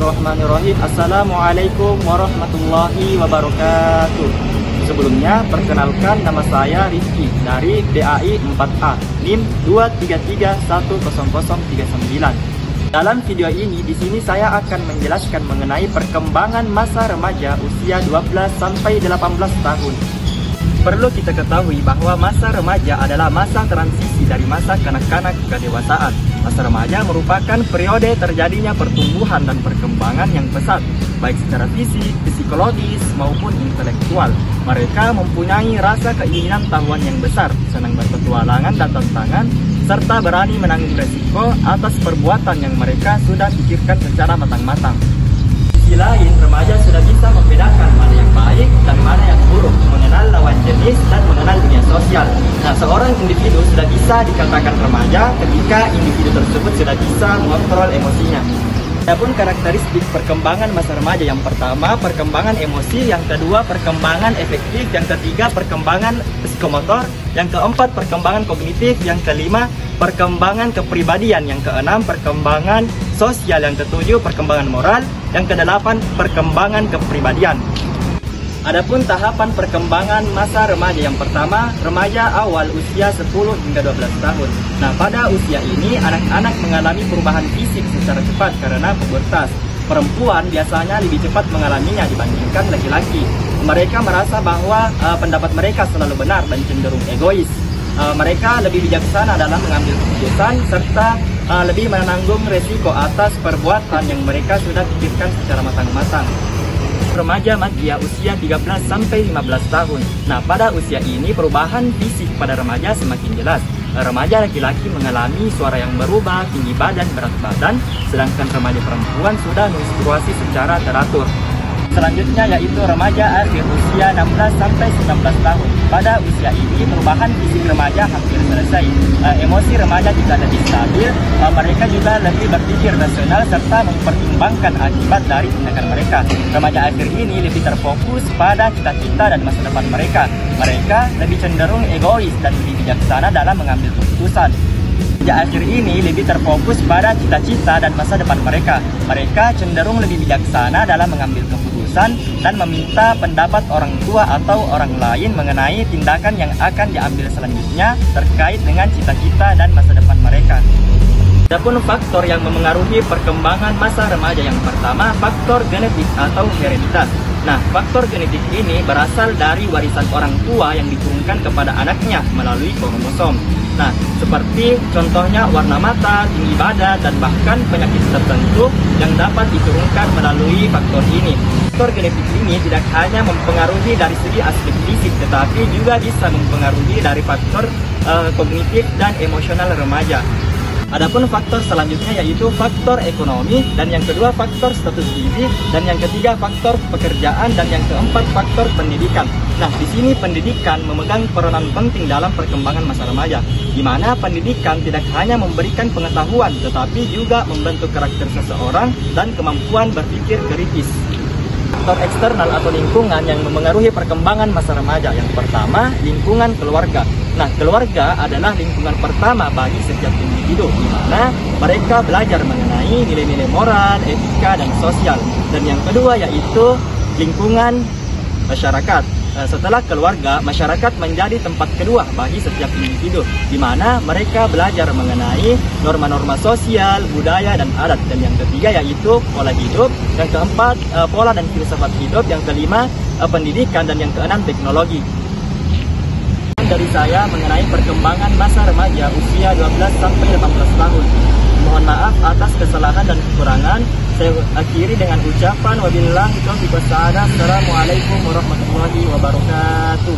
Bismillahirrahmanirrahim. Assalamualaikum warahmatullahi wabarakatuh. Sebelumnya, perkenalkan nama saya Rizky dari DAI 4A, NIM 233100039. Dalam video ini, di sini saya akan menjelaskan mengenai perkembangan masa remaja usia 12 sampai 18 tahun. Perlu kita ketahui bahwa masa remaja adalah masa transisi dari masa kanak-kanak ke dewasaan. Masa remaja merupakan periode terjadinya pertumbuhan dan perkembangan yang pesat, baik secara fisik, psikologis, maupun intelektual. Mereka mempunyai rasa keinginan tahuan yang besar, senang berpetualangan dan tantangan, serta berani menanggung resiko atas perbuatan yang mereka sudah pikirkan secara matang-matang. Di lain, remaja sudah bisa membedakan mana yang baik dan mana yang buruk, mengenal lawan jenis dan mengenal dunia sosial. Nah, seorang individu sudah bisa dikatakan remaja ketika individu tersebut sudah bisa mengontrol emosinya. Adapun karakteristik perkembangan masa remaja, yang pertama perkembangan emosi, yang kedua perkembangan efektif, yang ketiga perkembangan psikomotor, yang keempat perkembangan kognitif, yang kelima perkembangan kepribadian, yang keenam perkembangan sosial, yang ketujuh perkembangan moral, yang kedelapan perkembangan kepribadian. Adapun tahapan perkembangan masa remaja, yang pertama remaja awal usia 10 hingga 12 tahun. Nah, pada usia ini anak-anak mengalami perubahan fisik secara cepat karena pubertas. Perempuan biasanya lebih cepat mengalaminya dibandingkan laki-laki. Mereka merasa bahwa pendapat mereka selalu benar dan cenderung egois. Mereka lebih bijaksana dalam mengambil keputusan serta lebih menanggung resiko atas perbuatan yang mereka sudah pikirkan secara matang-matang. Remaja magia usia 13 sampai 15 tahun. Nah, pada usia ini perubahan fisik pada remaja semakin jelas. Remaja laki-laki mengalami suara yang berubah, tinggi badan, berat badan, sedangkan remaja perempuan sudah menstruasi secara teratur. Selanjutnya yaitu remaja akhir usia 16 sampai 19 tahun. Pada usia ini perubahan fisik remaja hampir selesai. Emosi remaja juga lebih stabil, mereka juga lebih berpikir rasional serta mempertimbangkan akibat dari tindakan mereka. Remaja akhir ini lebih terfokus pada cita-cita dan masa depan mereka. Mereka lebih cenderung egois dan lebih bijaksana dalam mengambil keputusan. Remaja akhir ini lebih terfokus pada cita-cita dan masa depan mereka. Mereka cenderung lebih bijaksana dalam mengambil keputusan dan meminta pendapat orang tua atau orang lain mengenai tindakan yang akan diambil selanjutnya terkait dengan cita-cita dan masa depan mereka. Adapun faktor yang memengaruhi perkembangan masa remaja, yang pertama faktor genetik atau hereditas. Nah, faktor genetik ini berasal dari warisan orang tua yang diturunkan kepada anaknya melalui kromosom. Nah, seperti contohnya warna mata, tinggi badan, dan bahkan penyakit tertentu yang dapat diturunkan melalui faktor ini. Faktor genetik ini tidak hanya mempengaruhi dari segi aspek fisik, tetapi juga bisa mempengaruhi dari faktor kognitif dan emosional remaja. Adapun faktor selanjutnya yaitu faktor ekonomi, dan yang kedua faktor status gizi, dan yang ketiga faktor pekerjaan, dan yang keempat faktor pendidikan. Nah, di sini pendidikan memegang peranan penting dalam perkembangan masa remaja, di mana pendidikan tidak hanya memberikan pengetahuan, tetapi juga membentuk karakter seseorang dan kemampuan berpikir kritis. Faktor eksternal atau lingkungan yang memengaruhi perkembangan masa remaja, yang pertama lingkungan keluarga. Nah, keluarga adalah lingkungan pertama bagi setiap individu, di mana mereka belajar mengenai nilai-nilai moral, etika, dan sosial. Dan yang kedua yaitu lingkungan masyarakat. Setelah keluarga, masyarakat menjadi tempat kedua bagi setiap individu, di mana mereka belajar mengenai norma-norma sosial, budaya, dan adat. Dan yang ketiga yaitu pola hidup, yang keempat pola dan filsafat hidup, yang kelima pendidikan, dan yang keenam teknologi. Dari saya mengenai perkembangan masa remaja usia 12 sampai 18 tahun. Mohon maaf atas kesalahan dan kekurangan. Saya akhiri dengan ucapan wabillahi taufiq was hidayah. Assalamualaikum warahmatullahi wabarakatuh.